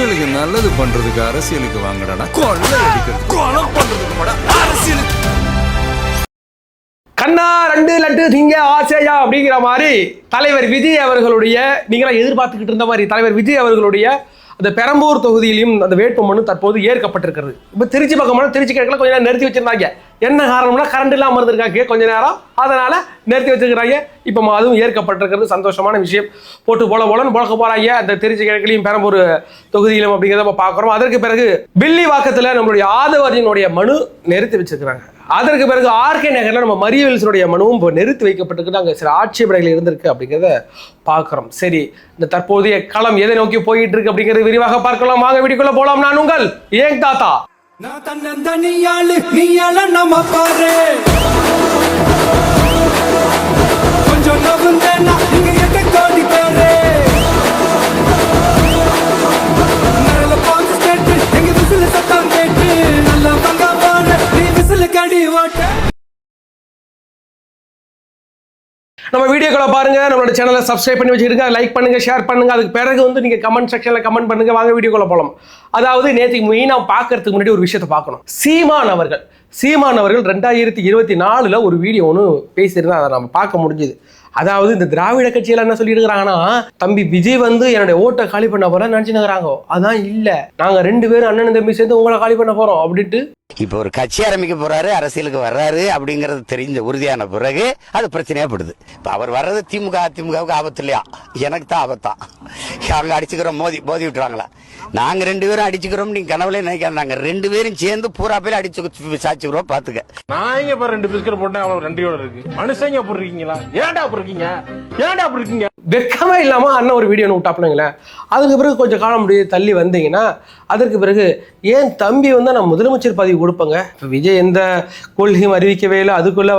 மக்களுக்கு நல்லது பண்றதுக்கு அரசியலுக்கு வாங்கடா, கொள்ளை அடிக்கிறது கொலை பண்றதுக்கு அரசியலுக்கு. கண்ணா 2 லட்டு திங்க ஆசையா அப்படிங்கிற மாதிரி தலைவர் விஜய் அவர்களுடைய நீங்களாம் எதிர்பார்த்துக்கிட்டு இருந்த மாதிரி தலைவர் விஜய் அவர்களுடைய அந்த பெரம்பூர் தொகுதியிலையும் அந்த வேட்புமனு தற்போது ஏற்கப்பட்டிருக்கிறது. இப்போ திருச்சி பக்கமான திருச்சி கிழக்கில் கொஞ்சம் நேரம் நிறுத்தி வச்சிருந்தாங்க. என்ன காரணம்னா கரண்ட் இல்லாமல் இருந்திருக்காங்க கொஞ்ச நேரம், அதனால நிறுத்தி வச்சிருக்கிறாங்க. இப்போ அதுவும் ஏற்கப்பட்டிருக்கிறது, சந்தோஷமான விஷயம். போட்டு போலன்னு போலக்க போறாங்க அந்த திருச்சி கிழக்கிலையும் பெரம்பூர் தொகுதியிலும் அப்படிங்கிறத பார்க்குறோம். அதற்கு பிறகு பில்லிவாக்கத்தில் நம்மளுடைய ஆதவர்ஜினுடைய மனு நிறுத்தி வச்சிருக்கிறாங்க. அதற்கு பிறகு ஆர்கே நகரில் நம்ம மரியவில்சனுடைய மனுவும் இப்போ நிறுத்தி வைக்கப்பட்டிருக்கு. அங்கே சில ஆட்சேபனைகள் இருந்திருக்கு அப்படிங்கிறத பார்க்குறோம். சரி, இந்த தற்போதைய களம் எதை நோக்கி போயிட்டு இருக்கு அப்படிங்கிறது விரிவாக பார்க்கலாம். வாங்க வீடியோக்குள்ள போலாம். நான் உங்கள் ஏன் தாத்தா. நான் தன்னந்தனியாளு நீயால நம்ம பாரு கொஞ்சம் நவுந்தேன்னா இங்க எட்ட கோடி பேரு நல்ல பாங்கு கேட்டு எங்க விசில சத்தம் கேட்டு நல்ல பங்கா பாரு நீ விசில கடி ஓட்ட. நம்ம வீடியோக்களை பாருங்க, நம்மளோட சேனலை சப்ஸ்கிரைப் பண்ணி வச்சுருங்க, லைக் பண்ணுங்க, ஷேர் பண்ணுங்க. அதுக்கு பிறகு நீங்க கமெண்ட் செக்ஷன்ல கமெண்ட் பண்ணுங்க. வாங்க வீடியோக்குள்ள போலாம். அதாவது நேற்று மெயினாக பார்க்கறதுக்கு முன்னாடி ஒரு விஷயத்தை பார்க்கணும். சீமான் அவர்கள் 2024 ஒரு வீடியோ ஒன்று பேசியிருந்தா அதை நம்ம பார்க்க முடிஞ்சுது. அதாவது இந்த திராவிட கட்சியில என்ன சொல்லிட்டு இருக்கிறாங்கன்னா, தம்பி விஜய் என்னுடைய ஓட்டை காலி பண்ண போற நினைச்சுக்கிறாங்க. அதான் இல்ல, நாங்க 2 பேரும் அண்ணன் தம்பி சேர்ந்து உங்களை காலி பண்ண போறோம் அப்படின்ட்டு. இப்ப ஒரு கட்சி ஆரம்பிக்க போறாரு, அரசியலுக்கு வர்றாரு அப்படிங்கறது தெரிஞ்ச உறுதியான பிறகு அது பிரச்சனையா படுது. இப்ப அவர் வர்றது அதிமுகவுக்கு ஆபத்து இல்லையா? எனக்கு தான் ஆபத்தான். அவங்க அடிச்சுக்கிறோம், மோதி விட்டுறாங்களா? நாங்க 2 பேரும் அடிச்சுக்கிறோம், நீங்க கனவுல நினைக்காத. நாங்க 2 பேரும் சேர்ந்து பூரா பேர் அடிச்சு சாச்சுக்கிறோம். பாத்துக்க, நான் இங்க 2 பிஸ்கட் போட்டேன், அவ்வளவு நன்றியோட இருக்கு. மனுஷங்க அப்படி இருக்கீங்களா? ஏன்டா அப்படி இருக்கீங்க? வெக்கமே இல்லாம அண்ணன் ஒரு வீடியோ விட்டாப்புங்களேன். அதுக்கு பிறகு கொஞ்சம் காலம் முடிய தள்ளி வந்தீங்கன்னா, அதற்கு பிறகு ஏன் தம்பி நான் முதலமைச்சர் பதவி கொடுப்பேங்க. இப்போ விஜய் எந்த கொள்கையும் அறிவிக்கவே இல்லை, அதுக்குள்ள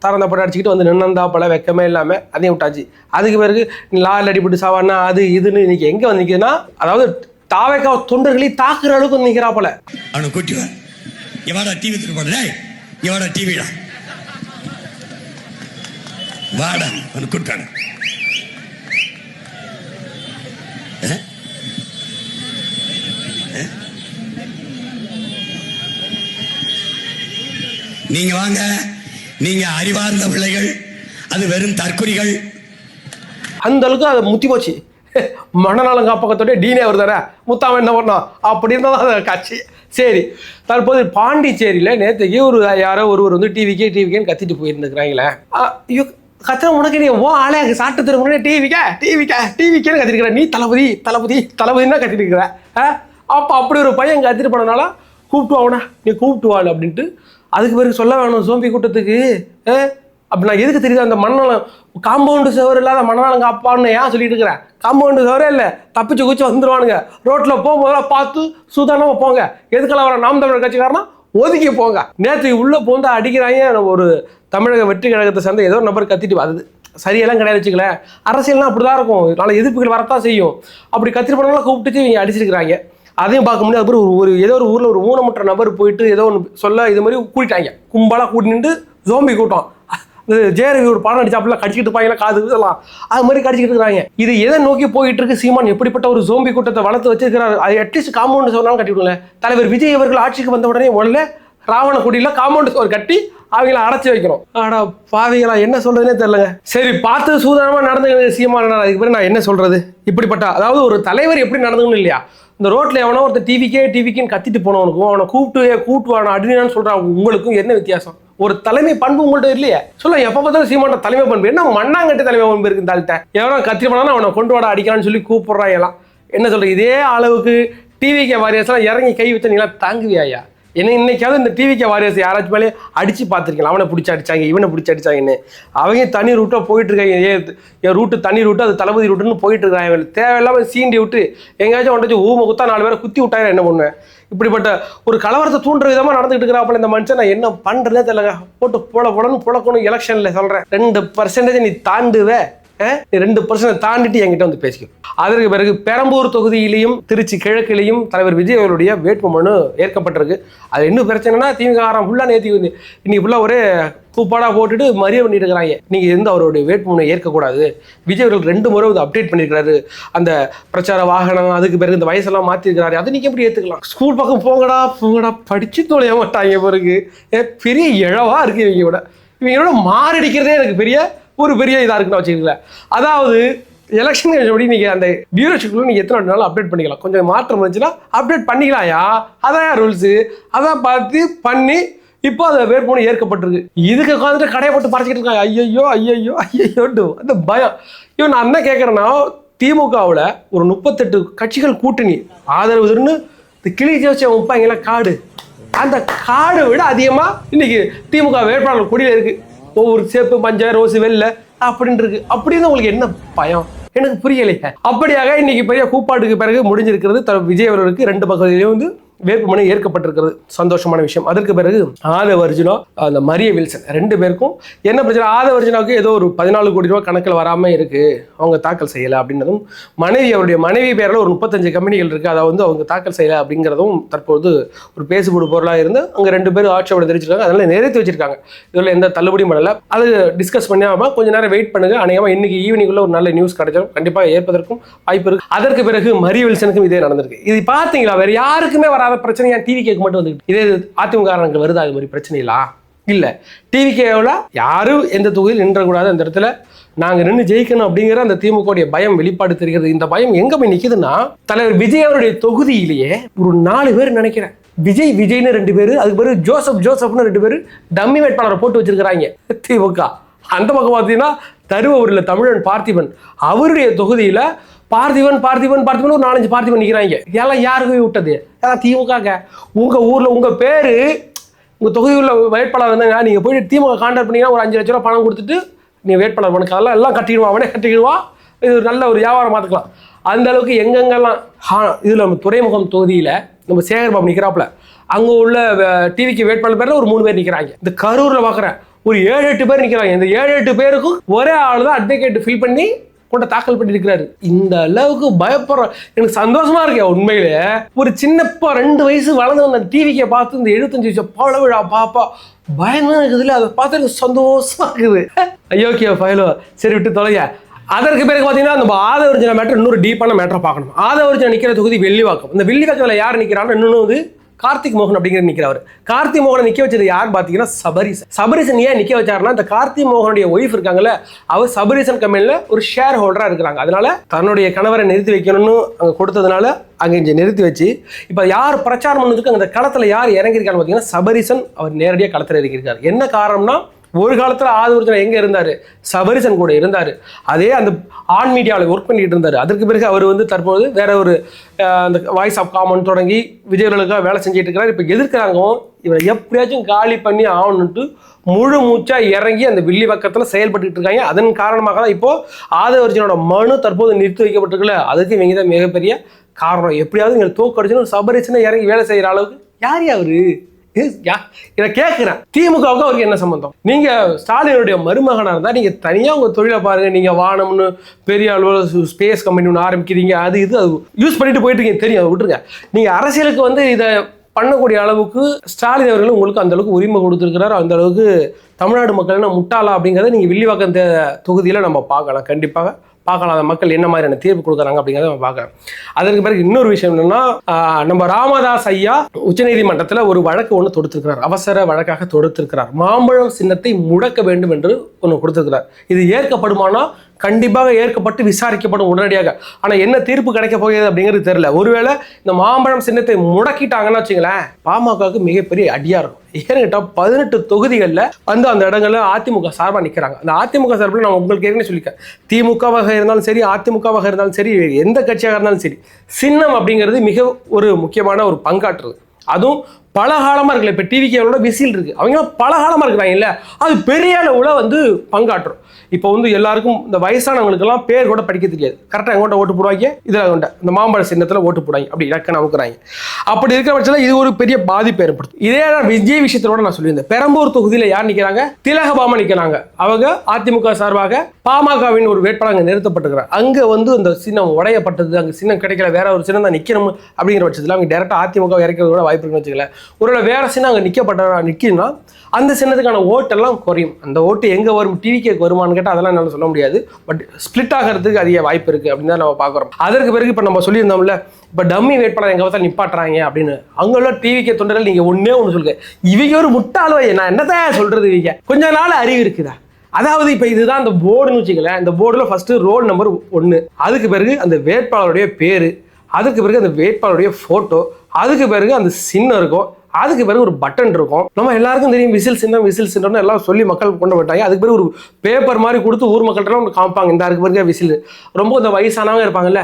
தரந்த படம் அடிச்சுக்கிட்டு நின்னந்தா போல வெக்கமே இல்லாம அதையும் விட்டாச்சு. அதுக்கு பிறகு லால் அடிபட்டு சாவானா அது இதுன்னு இன்னைக்கு எங்க நிற்குதுன்னா, அதாவது தாவேக்கா தொண்டர்களை தாக்குற அளவுக்கு நிற்கிறா போல. அவனை கூட்டிவான், எவாடா டிவி திருப்பாடு, எவாடா டிவிடா வாடா, அவனை கூட்டான. நீங்க வாங்க, நீங்க அறிவார்ந்த பிள்ளைகள், அது வெறும் தற்குறிகள். அந்த அளவுக்கு அதை முத்தி போச்சு. மனநலம் காப்பகத்தோட டீனே வருதானே முத்தாம என்ன பண்ணோம் அப்படி இருந்தால் தான் அந்த காட்சி. சரி, தற்போது பாண்டிச்சேரியில் நேற்றுக்கு யாரோ ஒருவர் டிவிக்கேன்னு கத்திட்டு போயிருந்துக்கிறாங்களே. ஐயோ, கத்திர உனக்கு நீ ஆளே அங்கே சாப்பிட்டு திரும்ப டிவிக்கேன்னு கத்திருக்கிற. நீ தளபதினா கத்திட்டு இருக்கிற. அப்போ அப்படி ஒரு பையன் கத்திட்டு போனதுனால கூப்பிட்டு வாங்கண்ணா, நீ கூப்பிட்டு வாள் அப்படின்ட்டு. அதுக்கு பிறகு சொல்ல வேணும் சோம்பி கூட்டத்துக்கு. அப்படி நான் எதுக்கு தெரியுது, அந்த மண்ணாலம் காம்பவுண்டு சவர் இல்லாத மண்ணாலம் காப்பான்னு ஏன் சொல்லிட்டு இருக்கிறேன். காம்பவுண்டு சவரே இல்லை, தப்பிச்சு குச்சி வந்துடுவானுங்க. ரோட்டில் போகும்போதெல்லாம் பார்த்து சூதானமாக போங்க. எதுக்கெல்லாம் வர நாம் தமிழர் கட்சிக்காரனா ஒதுக்கி போங்க. நேற்று உள்ளே போந்து அடிக்கிறாங்க. ஒரு தமிழக வெற்றி கழகத்தை சேர்ந்த ஏதோ ஒரு நபர் கத்திட்டு அது சரியெல்லாம் கிடையாது வச்சுக்கல. அரசியல்லாம் அப்படி தான் இருக்கும், நாளை எதிர்ப்புகள் வரத்தான் செய்யும். அப்படி கத்திட்டு போனாலும் கூப்பிட்டு இவங்க அடிச்சிருக்கிறாங்க. அதையும் பார்க்க முடியாது. அப்புறம் ஏதோ ஒரு ஊரில் ஒரு ஊனமுற்ற நபர் போயிட்டு ஏதோ ஒன்று சொல்ல இது மாதிரி கூட்டிட்டாங்க. கும்பலாக கூட்டி நின்று ஜோம்பி கூட்டம். ஜெயரவி ஒரு படம் அடிச்சாப்புல கடிச்சிக்கிட்டு பாய்லாம் காது இதெல்லாம் அது மாதிரி கடிச்சிக்கிட்டு இருக்காங்க. இது எதை நோக்கி போயிட்டு இருக்கு? சீமான் எப்படிப்பட்ட ஒரு ஜோம்பி கூட்டத்தை வளர்த்து வச்சிருக்கிறாரு. அது அட்லீஸ்ட் காம்பவுண்ட் சவர்னாலும் கட்டி விடுங்களேன். தலைவர் விஜய் அவர்கள் ஆட்சிக்கு வந்த உடனே உடனே ராவண குடியில் காம்பவுண்ட் சவர் கட்டி அவங்கள அடைச்சி வைக்கிறோம். ஆடா பாவிகளா, என்ன சொல்றதுன்னே தெரியலங்க. சரி, பார்த்து சூதானமா நடந்து சீமான். அதுக்கு பிறகு நான் என்ன சொல்றது? இப்படிப்பட்ட அதாவது ஒரு தலைவர் எப்படி நடந்துக்கணும் இல்லையா? இந்த ரோட்டில் எவனோ ஒருத்தர் டிவிக்கேன்னு கத்திட்டு போனவனுக்கும் அவனை கூப்பிட்டு அடினான்னு சொல்றான். உங்களுக்கும் என்ன வித்தியாசம்? ஒரு தலைமை பண்பு உங்கள்கிட்ட இல்லையே. சொல்ல எப்போ பார்த்தாலும் சீமான் தலைமை பண்பு என்ன மண்ணாங்கட்டி தலைமை பண்பு இருக்கு. தாழ்த்த எவனோ கத்திட்டு போனா அவனை கொண்டு வாட அடிக்கிறான்னு சொல்லி கூப்பிடுறான். எல்லாம் என்ன சொல்றது? இதே அளவுக்கு டிவிக்கே வாரியர்ஸ்லாம் இறங்கி கை வச்சா நீங்களா தாங்குவியா? இன்னைக்காவது இந்த டிவிக்கே வாரியர்ஸ் யாராச்சும் மேலே அடிச்சு பார்த்துருக்கலாம். அவனை பிடிச்சி அடிச்சாங்க, இவனை பிடிச்சி அடிச்சாங்கன்னு. அவங்க தனி ரூட்டாக போயிட்டு இருக்காங்க. என் ரூட்டு தனி ரூட்டு, அது தளபதி ரூட்டுன்னு போயிட்டு இருக்காங்க. தேவையில்லாமல் சீண்டி விட்டு எங்கேயாச்சும் ஒன்றாச்சு ஊமை குத்தா 4 பேரை குத்தி விட்டாங்க. என்ன பண்ணுவேன்? இப்படிப்பட்ட ஒரு கலவரத்தை தூண்டுற விதமாக நடந்துகிட்டு இருக்கிறாப்புல இந்த மனுஷன். நான் என்ன பண்ணுறதே தெரியலங்க. போட்டு புழக்கணும் எலெக்ஷனில் சொல்கிறேன். 2% நீ தாண்டுவே 2% தாண்டிட்டு என்கிட்ட வந்து பேசிக்கணும். அதற்கு பிறகு பெரம்பூர் தொகுதியிலையும் திருச்சி கிழக்கிலையும் தலைவர் விஜய் அவருடைய வேட்புமனு ஏற்கப்பட்டிருக்கு. அது என்ன பிரச்சனைனா திமுக ஃபுல்லாக நேற்று இன்னைக்கு ஃபுல்லாக ஒரே கூப்பாடாக போட்டுட்டு மரியாதை பண்ணிட்டு இருக்கிறாங்க. நீங்கள் எந்த அவருடைய வேட்புமனு ஏற்கக்கூடாது. விஜய் அவர்கள் 2 முறை வந்து அப்டேட் பண்ணியிருக்காரு. அந்த பிரச்சார வாகனம் அதுக்கு பிறகு இந்த வயசெல்லாம் மாற்றிருக்கிறாரு. அதை நீங்கள் எப்படி ஏற்றுக்கலாம்? ஸ்கூல் பக்கம் போங்கடா படிச்சு தொலைய மாட்டாங்க. பிறகு பெரிய இழவா இருக்கு இவங்களோட மாரடிக்கிறதே எனக்கு பெரிய இதாக இருக்குன்னு வச்சுக்கல. அதாவது எலெக்ஷன் படி நீங்கள் அந்த பியூரோஷிப்ல நீங்கள் எத்தனை நாள் அப்டேட் பண்ணிக்கலாம். கொஞ்சம் மாற்றம் இருந்துச்சுன்னா அப்டேட் பண்ணிக்கலாம்யா. அதான் ரூல்ஸு. அதான் பார்த்து பண்ணி இப்போ அந்த வேட்புமனு ஏற்கப்பட்டிருக்கு. இதுக்கு உட்காந்துட்டு கடையை போட்டு பறச்சிக்கிட்டு இருக்காங்க. ஐயோட்டு அந்த பயம். இவன் நான் என்ன கேட்குறேன்னா, திமுகவில் ஒரு 38 கட்சிகள் கூட்டணி ஆதரவுன்னு கிளி ஜெயிச்ச வைப்பாங்களா காடு, அந்த காடை விட அதிகமாக இன்னைக்கு திமுக வேட்பாளர் கொடியில் இருக்கு. ஒவ்வொரு சேப்பு மஞ்சள் ரோஸு வெள்ளை அப்படின்னு இருக்கு. அப்படின்னு உங்களுக்கு என்ன பயம்? எனக்கு புரியலையே. அப்படியாக இன்னைக்கு பெரிய கூப்பாட்டுக்கு பிறகு முடிஞ்சிருக்கிறது. விஜய் அவர்களுக்கு 2 பகுதியிலையும் வந்து வேட்புமனு ஏற்கப்பட்டிருக்கிறது. சந்தோஷமான விஷயம். அதற்கு பிறகு ஆதவ் அர்ஜுனா அந்த மரிய வில்சன் 2 பேருக்கும் என்ன பிரச்சனை? ஆதவ் அர்ஜுனாவுக்கு ஏதோ ஒரு 14 கோடி ரூபாய் கணக்கில் வராமல் இருக்கு, அவங்க தாக்கல் செய்யலை அப்படின்றதும், அவருடைய மனைவி பேரில் ஒரு 35 கம்பெனிகள் இருக்கு, அதை வந்து அவங்க தாக்கல் செய்யலை அப்படிங்கிறதும் தற்போது ஒரு பேசுபொரு பொருளாக இருந்து அங்கே 2 பேரும் ஆட்சேபனை தெரிவிச்சிருக்காங்க. அதனால நிறுத்தி வச்சிருக்காங்க. இதில் எந்த தள்ளுபடியும் பண்ணல. அது டிஸ்கஸ் பண்ணாமல் கொஞ்ச நேரம் வெயிட் பண்ணுங்க. அநேகமாக இன்னைக்கு ஈவினிங்குள்ள ஒரு நல்ல நியூஸ் கிடைச்சிடும். கண்டிப்பாக ஏற்பதற்கும் வாய்ப்பு இருக்கு. அதற்கு பிறகு மரிய வில்சனுக்கும் இதே நடந்திருக்கு. இது பார்த்தீங்களா? வேற யாருக்குமே வராத பிரச்சனை ஏன் டிவி கேக்கு மட்டும் வந்து இதே அதிமுக வருதா? அது மாதிரி பிரச்சனைகளா? இல்ல, டிவி கேவில் யாரும் எந்த தொகுதியில் நின்றக்கூடாது, அந்த இடத்துல நாங்க நின்று ஜெயிக்கணும் அப்படிங்கிற அந்த திமுக பயம் வெளிப்பாடு தெரிகிறது. இந்த பயம் எங்க போய் நிக்குதுன்னா, தலைவர் விஜய் அவருடைய தொகுதியிலேயே ஒரு 4 பேர் நினைக்கிறேன், விஜய்னு 2 பேரு, அதுக்கு பிறகு ஜோசப்னு 2 பேரு டம்மி வேட்பாளரை போட்டு வச்சிருக்கிறாங்க திமுக. அந்த பக்கம் பார்த்தீங்கன்னா தருவூரில் தமிழன் பார்த்திபன், அவருடைய தொகுதியில பார்த்திபன் ஒரு 4-5 பார்த்திபன் நிற்கிறாங்க. இதெல்லாம் யாருக்குமே விட்டது? ஏன்னா திமுக. உங்க ஊர்ல உங்க பேரு உங்க தொகுதி உள்ள வேட்பாளர் இருந்தாங்க, நீங்க போயிட்டு திமுக கான்டாக்ட் பண்ணீங்கன்னா ஒரு 5 லட்ச ரூபா பணம் கொடுத்துட்டு நீ வேட்பாளர் பண்ண எல்லாம் கட்டிடுவான், அவனே கட்டிடுவான். இது ஒரு நல்ல ஒரு வியாபாரம் பார்த்துக்கலாம். அந்த அளவுக்கு எங்கெங்கெல்லாம் இதுல நம்ம துறைமுகம் தொகுதியில நம்ம சேகர் பாபு நிற்கிறாப்புல, அங்க உள்ள டிவிக்கு வேட்பாளர் பேர்ல ஒரு 3 பேர் நிற்கிறாங்க. இந்த கரூர்ல பாக்குறேன் ஒரு 7-8 பேர் நிற்கிறாங்க. இந்த 7-8 பேருக்கும் ஒரே ஆள் தான் அட்வொகேட் ஃபில் பண்ணி கொண்ட தாக்கல் பண்ணி இருக்கிறாரு. இந்த அளவுக்கு பயப்படுற எனக்கு சந்தோஷமா இருக்கு. உண்மையிலே ஒரு சின்னப்பா 2 வயசு வளர்ந்து வந்த டிவிக்கை பார்த்து இந்த 75 வயசு பல விழா பாப்பா பயமா இருக்குதுல்ல, அதை பார்த்து எனக்கு சந்தோஷமா இருக்குது. ஐயோக்கிய ஃபைலோ சரி விட்டு தொலைங்க. அதற்கு பிறகு பார்த்தீங்கன்னா நம்ம ஆதவர்ஜன மேட்டர் இன்னொரு டீப்பான மேட்டரை பார்க்கணும். ஆதவர்ஜன நிற்கிற தொகுதி வெள்ளிவாக்கம். இந்த வெள்ளிவாக்கத்தில் யார் நிற்கிறான்னு இன்னொன்று வந்து கார்த்திக் மோகன் அப்படிங்கிற நிற்கிறவர். கார்த்திக் மோகனை நிற்க வச்சது யாருன்னு பார்த்தீங்கன்னா சபரீசன். ஏன் நிற்க வச்சாருன்னா, இந்த கார்த்திக் மோகனுடைய ஒய்ஃப் இருக்காங்கல்ல, அவர் சபரீசன் கம்பெனியில் ஒரு ஷேர் ஹோல்டராக இருக்கிறாங்க. அதனால தன்னுடைய கணவரை நிறுத்தி வைக்கணும்னு அங்கே கொடுத்ததுனால அங்கே இங்கே நிறுத்தி வச்சு இப்போ யார் பிரச்சாரம் பண்ணதுக்கு அந்த களத்தில் யார் இறங்கியிருக்கான்னு பார்த்தீங்கன்னா சபரீசன். அவர் நேரடியாக களத்தில் இறங்கியிருக்காரு. என்ன காரணம்னா, ஒரு காலத்தில் ஆதவர்ஜனா எங்கே இருந்தார்? சபரீசன் கூட இருந்தார். அதே அந்த ஆன் மீடியாவில் ஒர்க் பண்ணிட்டு இருந்தார். அதற்கு பிறகு அவர் வந்து தற்போது வேற ஒரு அந்த வாய்ஸ் ஆஃப் காமன் தொடங்கி விஜயர்களுக்காக வேலை செஞ்சுட்டு இருக்கிறார். இப்போ எதிர்க்கிறாங்க இவரை எப்படியாச்சும் காலி பண்ணி ஆகணுன்ட்டு முழு மூச்சா இறங்கி அந்த வில்லிவாக்கத்தில் செயல்பட்டு இருக்காங்க. அதன் காரணமாக தான் இப்போ ஆதவர்ஜனோட மனு தற்போது நிறுத்தி வைக்கப்பட்டிருக்குல்ல, அதுக்கு இவங்க தான் மிகப்பெரிய காரணம். எப்படியாவது இங்கே தோக்கடிச்சுன்னு சபரீசனை இறங்கி வேலை செய்கிற அளவுக்கு யார் அவரு? இதை கேட்கிறேன். திமுகவுக்கு அவருக்கு என்ன சம்பந்தம்? நீங்க ஸ்டாலினுடைய மருமகனா இருந்தா நீங்க தனியா உங்க தொழிலை பாருங்க. நீங்க வானம்னு பெரிய அளவில் ஸ்பேஸ் கம்பெனி ஒன்று ஆரம்பிக்கிறீங்க, அது யூஸ் பண்ணிட்டு போயிட்டு இருக்கீங்க, தெரியும், விட்டுருங்க. நீங்க அரசியலுக்கு வந்து இதை பண்ணக்கூடிய அளவுக்கு ஸ்டாலின் அவர்கள் உங்களுக்கு அந்த அளவுக்கு உரிமை கொடுத்துருக்கிறார். அந்த அளவுக்கு தமிழ்நாடு மக்கள் முட்டாளா அப்படிங்கிறத நீங்க வில்லிவாக்கம் தொகுதியில நம்ம பார்க்கலாம். கண்டிப்பாக பார்க்கலாம் அந்த மக்கள் என்ன மாதிரியான தீர்ப்பு கொடுக்குறாங்க அப்படிங்கிறத நம்ம பார்க்கலாம். அதற்கு பிறகு இன்னொரு விஷயம் என்னன்னா, நம்ம ராமதாஸ் ஐயா உச்சநீதிமன்றத்தில் ஒரு வழக்கு ஒன்று தொடுத்திருக்கிறார். அவசர வழக்காக தொடுத்திருக்கிறார். மாம்பழம் சின்னத்தை முடக்க வேண்டும் என்று ஒன்று கொடுத்திருக்கிறார். இது ஏற்கப்படுமானா கண்டிப்பாக ஏற்கப்பட்டு விசாரிக்கப்படும் உடனடியாக. ஆனால் என்ன தீர்ப்பு கிடைக்க போகிறது அப்படிங்கிறது தெரியல. ஒருவேளை இந்த மாம்பழம் சின்னத்தை முடக்கிட்டாங்கன்னு வச்சுங்களேன், பாமகவுக்கு மிகப்பெரிய அடியா இருக்கும். ஏன்னு கேட்டால் 18 தொகுதிகளில் வந்து அந்த இடங்களில் அதிமுக சார்பாக நிற்கிறாங்க. அந்த அதிமுக சார்பில் நான் உங்களுக்கு ஏற்கனவே சொல்லியிருக்கேன், திமுகவாக இருந்தாலும் சரி, அதிமுகவாக இருந்தாலும் சரி, எந்த கட்சியாக இருந்தாலும் சரி, சின்னம் அப்படிங்கிறது மிக ஒரு முக்கியமான ஒரு பங்காற்றுறது. அதுவும் பல காலமாக இருக்குல்ல. இப்போ டிவிக்கோட விசில் இருக்கு, அவங்க பல காலமாக இருக்கிறாங்க இல்லை, அது பெரிய அளவில் வந்து பங்காற்றும். இப்போ வந்து எல்லாருக்கும் இந்த வயசானவங்களுக்கெல்லாம் பேர் கூட படிக்க தெரியாது. கரெக்டாக எங்கோட்ட ஓட்டு போடுவாங்க, இதில் கொண்ட இந்த மாம்பழ சின்னத்தில் ஓட்டு போடுவாங்க, அப்படி இலக்கணம் அமுக்குறாங்க. அப்படி இருக்கிற பட்சத்தில் இது ஒரு பெரிய பாதிப்பு ஏற்படுத்தும். இதே விஜய் விஷயத்தோட நான் சொல்லியிருந்தேன். பெரம்பூர் தொகுதியில் யார் நிற்கிறாங்க? திலகபாமா நிற்கிறாங்க. அவங்க அதிமுக சார்பாக பாமகவின் ஒரு வேட்பாளர் நிறுத்தப்பட்டிருக்கிறார். அங்கே வந்து அந்த சின்னம் உடையப்பட்டது, அங்கே சின்னம் கிடைக்கல, வேற ஒரு சின்னம் தான் நிற்கணும் அப்படிங்கிற பட்சத்தில் அவங்க டேரெக்டாக அதிமுக இறக்கிறதோட வாய்ப்பு இருக்குன்னு வச்சுக்கல. ஒருவேளை வேற சின்னம் அங்கே நிற்கணும்னா அந்த சின்னத்துக்கான ஓட்டெல்லாம் குறையும். அந்த ஓட்டு எங்கே வரும், டிவிக்கு வருமானு கேட்டால் அதெல்லாம் என்னால் சொல்ல முடியாது. பட் ஸ்பிளிட் ஆகிறதுக்கு அதிக வாய்ப்பு இருக்குது அப்படின்னு தான் நம்ம பார்க்குறோம். அதற்கு பிறகு இப்போ நம்ம சொல்லியிருந்தோம்ல, இப்போ டம்மி வேட்பாளர் எங்கே பார்த்தா நிப்பாட்டுறாங்க அப்படின்னு. அவங்களாம் டிவிக்கு தொண்டர்கள் நீங்கள் ஒன்றே ஒன்று சொல்லுங்க, இவங்க ஒரு முட்டாளவை, நான் என்னதான் சொல்கிறது, இவங்க கொஞ்ச நாள் அறிவு இருக்குதா? அதாவது இப்போ இதுதான் அந்த போர்டுன்னு வச்சுக்கல. இந்த போர்டில் ஃபர்ஸ்ட் ரோல் நம்பர் 1, அதுக்கு பிறகு அந்த வேட்பாளருடைய பேர், அதுக்கு பிறகு அந்த வேட்பாளருடைய ஃபோட்டோ, அதுக்கு பிறகு அந்த சின்னம் இருக்கும், அதுக்கு பிறகு ஒரு பட்டன் இருக்கும். நம்ம எல்லாருக்கும் தெரியும் விசில் சின்னம் எல்லாம் சொல்லி மக்கள் கொண்டு போட்டாங்க. அதுக்கு பிறகு ஒரு பேப்பர் மாதிரி கொடுத்து ஊர் மக்கள்கிட்ட ஒன்று காமிப்பாங்க, இந்த அதுக்கு பிறகு விசில். ரொம்ப இந்த வயசானவங்க இருப்பாங்கல்ல,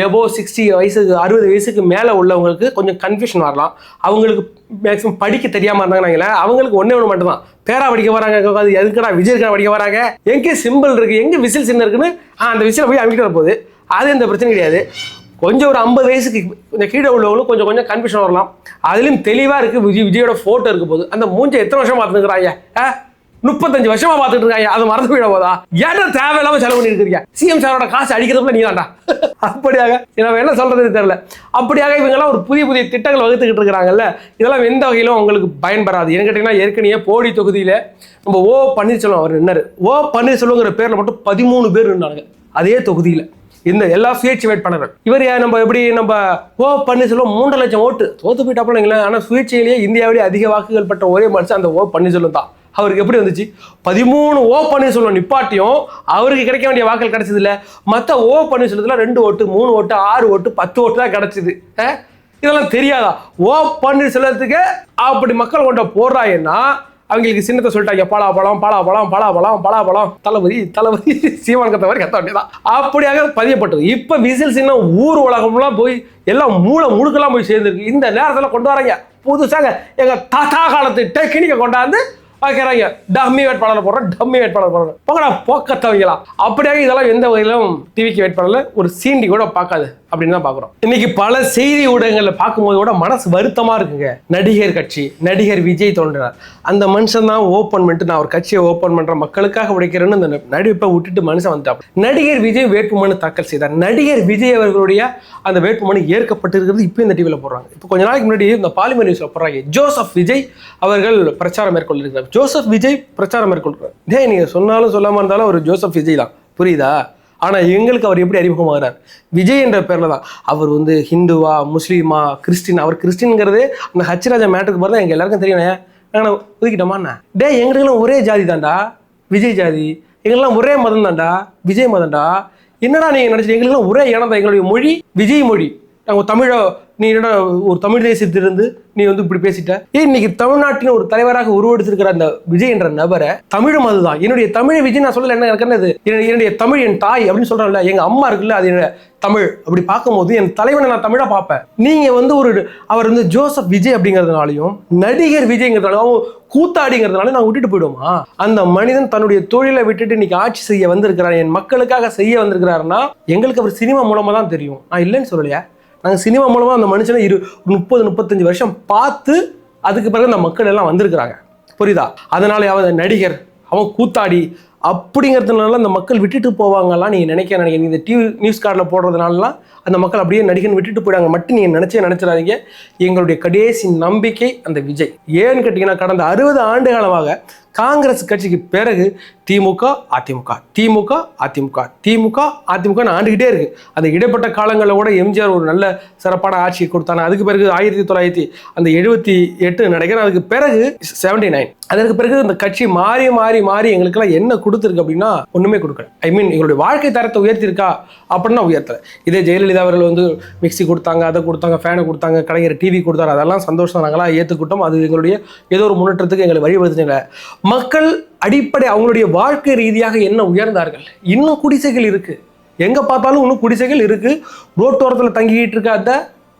எபோ 60 வயசுக்கு 60 வயசுக்கு மேலே உள்ளவங்களுக்கு கொஞ்சம் கன்ஃபியூஷன் வரலாம். அவங்களுக்கு மேக்ஸிமம் படிக்க தெரியாமல் இருந்தாங்கன்னா அவங்களுக்கு ஒன்றே ஒன்று மட்டும்தான், பேரா படிக்க வராங்க, அது எதுக்கடா விஜய் இருக்கா படிக்க வராங்க, எங்கே சிம்பிள் இருக்குது, எங்கே விசில் சின்னம் இருக்குன்னு அந்த விசிலை போய் அமைக்கிட்டு வர போகுது. அது எந்த பிரச்சனை கிடையாது. கொஞ்சம் ஒரு 50 வயசுக்கு கொஞ்சம் கீழே உள்ளவங்களும் கொஞ்சம் கன்ஃபியூஷன் வரலாம். அதுலேயும் தெளிவாக இருக்குது, விஜயோட ஃபோட்டோ இருக்க போது அந்த மூஞ்சை எத்தனை வருஷம் பார்த்துக்கிறாங்க, 35 வருஷமா பார்த்துட்டு இருக்காங்க. அதை மறந்து போயிட போதா? ஏன்னா தேவையில்லாமல் செலவு பண்ணி இருக்கிறீங்க. சிஎம் சாரோட காசு அடிக்கிறதுல நீ தான்டா. அப்படியாக நம்ம என்ன சொல்றது தெரியல. அப்படியாக இவங்கெல்லாம் ஒரு புதிய திட்டங்கள் வகுத்துக்கிட்டு இருக்கிறாங்கல்ல, இதெல்லாம் எந்த வகையிலும் உங்களுக்கு பயன்பெறாது. என்ன கேட்டீங்கன்னா, ஏற்கனவே போடி தொகுதியில் நம்ம ஓ பன்னீர்செல்வம் அவர் நின்னாரு. ஓ பன்னீர்செல்வங்கிற பேரில் மட்டும் 13 பேர் நின்னாங்க அதே தொகுதியில், இந்த எல்லா சுயேட்சை வேட்பாளர்கள். இவர் நம்ம ஓ பன்னீர்செல்வம் 3 லட்சம் ஓட்டு தோத்து போயிட்டாப்ல. ஆனால் சுயேட்சையிலேயே இந்தியாவிலேயே அதிக வாக்குகள் பெற்ற ஒரே மனுஷன் அந்த ஓ பன்னீர்செல்வம் தான். அவருக்கு எப்படி வந்துச்சு? 13 ஓ பன்னீர்செல்வம் நிப்பாட்டியும் அவருக்கு கிடைக்க வேண்டிய வாக்குகள் கிடைச்சது இல்லை. மற்ற ஓ பன்னீர்செல்வத்தில் 2 ஓட்டு 3 ஓட்டு 6 ஓட்டு 10 ஓட்டு தான் கிடைச்சிது. இதெல்லாம் தெரியாதா? ஓ பன்னீர்செல்வத்துக்கு அப்படி மக்கள் கொண்ட போடுறாங்கன்னா அவங்களுக்கு சின்னத்தை சொல்லிட்டாங்க, பலாப்பழம் தளபதி சீமான் கத்த மாதிரி கத்த வேண்டியதான். அப்படியாக பதியப்பட்டது. இப்ப விசில் சின்னம் ஊர் உலகம்லாம் போய் எல்லாம் முழுக்கெல்லாம் போய் சேர்ந்துருக்கு. இந்த நேரத்தில் கொண்டு வராங்க புதுசாக எங்க தாத்தா காலத்து டெக்னிக்கை கொண்டாந்து வைக்கிறாங்க. டம்மி வேட்பாளர் போடுறோம் போங்கடா போக்கத்தவங்களா. அப்படியாக இதெல்லாம் எந்த வகையிலும் டிவிக்கு வேட்பாளர் ஒரு சீண்டி கூட பார்க்காது அப்படின்னு தான் பார்க்குறோம். இன்னைக்கு பல செய்தி ஊடகங்களில் பார்க்கும்போது கூட மனசு வருத்தமாக இருக்குங்க. நடிகர் கட்சி, நடிகர் விஜய் தோன்றினார். அந்த மனுஷன் தான் ஓப்பன் பண்ணிட்டு நான் ஒரு கட்சியை ஓப்பன் பண்ணுற மக்களுக்காக உடைக்கிறேன்னு அந்த நடிப்பை விட்டுட்டு மனுஷன் வந்துட்டான். நடிகர் விஜய் வேட்புமனு தாக்கல் செய்தார். நடிகர் விஜய் அவர்களுடைய அந்த வேட்புமனு ஏற்கப்பட்டிருக்கிறது இப்போ இந்த டிவியில் போடுறாங்க. இப்போ கொஞ்ச நாளைக்கு முன்னாடி இந்த பாலிமர் நியூஸில் போடுறாங்க, ஜோசப் விஜய் அவர்கள் பிரச்சாரம் மேற்கொள்ளிருக்கிறார். ஜோசப் விஜய் பிரச்சாரம் மேற்கொள்கிறார். நீங்கள் சொன்னாலும் சொல்லாமல் இருந்தாலும் ஒரு ஜோசப் விஜய் தான், புரியுதா? ஆனால் எங்களுக்கு அவர் எப்படி அறிமுகமாகிறார்? விஜய் என்ற பேரில் தான். அவர் வந்து ஹிந்துவா, முஸ்லீமா, கிறிஸ்டின். அவர் கிறிஸ்டின்ங்கிறதே அந்த ஹச்ராஜா மேட்டருக்கு போகிறதா எங்கள் எல்லாருக்கும் தெரியும். நாங்கள் ஒதுக்கிட்டோமாண்ணா, எங்களுக்கெல்லாம் ஒரே ஜாதி தான்டா விஜய் ஜாதி, எங்களெல்லாம் ஒரே மதம் தான்டா விஜய் மதம்டா. என்னடா நீங்கள் நினச்சிட்டு, எங்களுக்கெல்லாம் ஒரே இனம் தான், எங்களுடைய மொழி விஜய் மொழி. நாங்கள் தமிழை, நீ என்னடா ஒரு தமிழ் தேசியத்திலிருந்து நீ வந்து இப்படி பேசிட்ட. இன்னைக்கு தமிழ்நாட்டின் ஒரு தலைவராக உருவெடுத்திருக்கிற அந்த விஜய் என்ற நபரை தமிழும் அதுதான். என்னுடைய தமிழ் விஜய் நான் சொல்லல, என்ன எனக்கு என்னது, என்னுடைய தமிழ் என் தாய் அப்படின்னு சொல்றேன்ல, எங்க அம்மா இருக்குல்ல அது என்னோட தமிழ். அப்படி பார்க்கும்போது என் தலைவனை நான் தமிழா பார்ப்பேன். நீங்க வந்து அவர் வந்து ஜோசப் விஜய் அப்படிங்கிறதுனாலையும் நடிகர் விஜய்ங்கிறதுனாலும் கூத்தாடிங்கிறதுனால நான் விட்டுட்டு போயிடுவோமா? அந்த மனிதன் தன்னுடைய தொழிலை விட்டுட்டு இன்னைக்கு ஆட்சி செய்ய வந்திருக்கிறார், என் மக்களுக்காக செய்ய வந்திருக்கிறாருன்னா எங்களுக்கு அவர் சினிமா மூலமா தான் தெரியும். நான் இல்லைன்னு சொல்லலையா. நாங்கள் சினிமா மூலமாக அந்த மனுஷனை 30-35 வருஷம் பார்த்து அதுக்கு பிறகு அந்த மக்கள் எல்லாம் வந்திருக்கிறாங்க, புரியுதா? அதனால அவன் நடிகர், அவன் கூத்தாடி அப்படிங்கிறதுனால அந்த மக்கள் விட்டுட்டு போவாங்கலாம் நீங்கள் நினைக்க இந்த டிவி நியூஸ் கார்டில் போடுறதுனாலலாம் அந்த மக்கள் அப்படியே நடிகன் விட்டுட்டு போயிடாங்க மட்டும் நீங்கள் நினச்சிடாதீங்க. எங்களுடைய கடைசி நம்பிக்கை அந்த விஜய். ஏன்னு கேட்டிங்கன்னா, கடந்த 60 ஆண்டு காலமாக காங்கிரஸ் கட்சிக்கு பிறகு திமுக அதிமுக ஆண்டுகிட்டே இருக்கு. அந்த இடைப்பட்ட காலங்களில் கூட எம்ஜிஆர் ஒரு நல்ல சிறப்பான ஆட்சியை கொடுத்தாங்க. அதுக்கு பிறகு 1978 நினைக்கிறேன், அதுக்கு பிறகு 79, அதற்கு பிறகு இந்த கட்சி மாறி எங்களுக்கெல்லாம் என்ன கொடுத்துருக்கு அப்படின்னா ஒன்றுமே கொடுக்கல. எங்களுடைய வாழ்க்கை தரத்தை உயர்த்திருக்கா அப்படின்னா உயர்த்தலை. இதே ஜெயலலிதா அவர்கள் வந்து மிக்சி கொடுத்தாங்க, அதை கொடுத்தாங்க, ஃபேனை கொடுத்தாங்க, கலைஞர் டிவி கொடுத்தாரு, அதெல்லாம் சந்தோஷம், நாங்களாம் ஏற்றுக்கிட்டோம். அது எங்களுடைய ஏதோ ஒரு முன்னேற்றத்துக்கு எங்களை வழிபடுத்தினாங்க. மக்கள் அடிப்படை அவங்களுடைய வாழ்க்கை ரீதியாக என்ன உயர்ந்தார்கள்? இன்னும் குடிசைகள் இருக்கு, எங்க பார்த்தாலும் இன்னும் குடிசைகள் இருக்கு. ரோட்டோரத்தில் தங்கிக்கிட்டு இருக்காத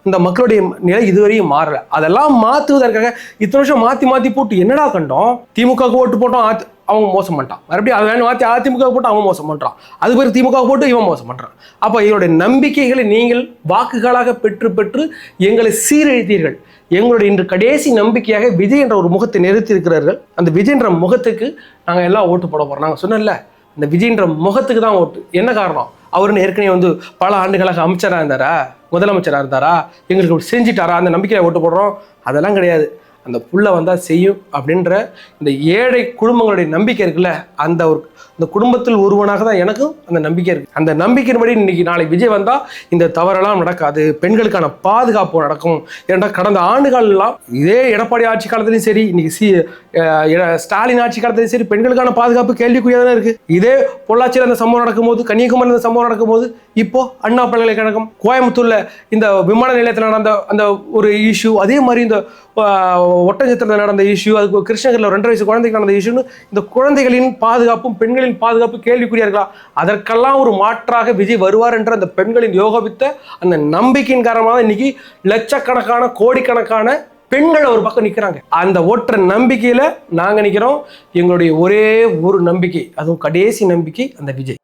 இந்த மக்களுடைய நிலை இதுவரையும் மாறல. அதெல்லாம் மாற்றுவதற்காக இத்தனை வருஷம் மாற்றி போட்டு என்னடா கண்டோம்? திமுகவுக்கு ஓட்டு போட்டோம், அவங்க மோசம் பண்ணிட்டான். மறுபடியும் அதை மாற்றி அதிமுக போட்டு அவன் மோசம் பண்ணுறான். அது பேர் திமுக போட்டு இவன் மோசம் பண்ணுறான். அப்போ இவருடைய நம்பிக்கைகளை நீங்கள் வாக்குகளாக பெற்று எங்களை சீரழித்தீர்கள். எங்களுடைய இன்று கடைசி நம்பிக்கையாக விஜய் என்ற ஒரு முகத்தை நிறுத்தி இருக்கிறார்கள். அந்த விஜய் என்ற முகத்துக்கு நாங்கள் எல்லாம் ஓட்டு போட போகிறோம். நாங்கள் சொன்னோம்ல, இந்த விஜய்ன்ற முகத்துக்கு தான் ஓட்டு. என்ன காரணம்? அவருன்னு ஏற்கனவே பல ஆண்டுகளாக அமைச்சராக இருந்தாரா, முதலமைச்சராக இருந்தாரா, எங்களுக்கு செஞ்சிட்டாரா, அந்த நம்பிக்கையை ஓட்டு போடுறோம்? அதெல்லாம் கிடையாது. அந்த புள்ள வந்தால் செய்யும் அப்படின்ற இந்த ஏழை குடும்பங்களுடைய நம்பிக்கை இருக்குல்ல, அந்த குடும்பத்தில் ஒருவனாக தான் எனக்கும் அந்த நம்பிக்கை இருக்குது. அந்த நம்பிக்கையின்படி இன்னைக்கு நாளை விஜய் வந்தால் இந்த தவறெல்லாம் நடக்காது, பெண்களுக்கான பாதுகாப்பு நடக்கும். ஏன்னா கடந்த ஆண்டுகள்லாம் இதே எடப்பாடி ஆட்சி காலத்துலையும் சரி, இன்னைக்கு ஸ்டாலின் ஆட்சி காலத்துலையும் சரி, பெண்களுக்கான பாதுகாப்பு கேள்விக்குறியாக தான் இருக்குது. இதே பொள்ளாச்சியில் அந்த சம்பவம் நடக்கும்போது, கன்னியாகுமரியில் அந்த சம்பவம் நடக்கும்போது, இப்போ அண்ணா பல்கலைக்கழகம், கோயம்புத்தூர்ல இந்த விமான நிலையத்தில் நடந்த அந்த ஒரு இஷ்யூ, அதே மாதிரி இந்த ஒட்டஞ்சத்திரத்தில் நடந்த இஷ்யூ, அதுக்கு கிருஷ்ணகிரியில் 2.5 வயசு குழந்தைக்கு நடந்த இஷ்யூன்னு இந்த குழந்தைகளின் பாதுகாப்பும் பெண்களின் பாதுகாப்பு கேள்விக்குறியார்களா? அதற்கெல்லாம் ஒரு மாற்றாக விஜய் வருவார் என்ற அந்த பெண்களின் யோகபித்த அந்த நம்பிக்கையின் காரணமாக இன்னைக்கு லட்சக்கணக்கான கோடிக்கணக்கான பெண்கள் ஒரு பக்கம் நிற்கிறாங்க. அந்த ஒற்றை நம்பிக்கையில நாங்க நிற்கிறோம். எங்களுடைய ஒரே ஒரு நம்பிக்கை, அதுவும் கடைசி நம்பிக்கை, அந்த விஜய்.